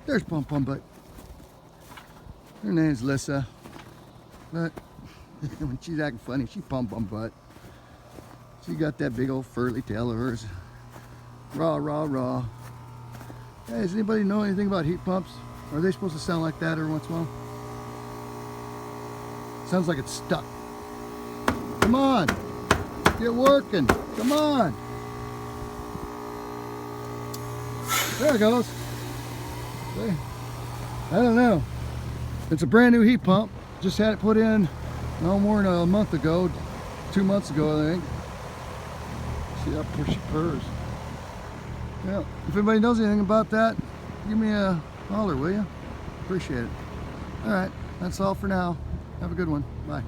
There's Pum Pum Butt. Her name's Lissa, but when she's acting funny, she Pum Pum Butt. She got that big old furry tail of hers. Raw, raw, raw. Hey, does anybody know anything about heat pumps? Are they supposed to sound like that every once in a while? Sounds like it's stuck. Come on, get working. Come on. There it goes. See? I don't know. It's a brand new heat pump. Just had it put in no more than a month ago, 2 months ago, I think. See how she purrs. Yeah. If anybody knows anything about that, give me a holler, will you? Appreciate it. All right. That's all for now. Have a good one. Bye.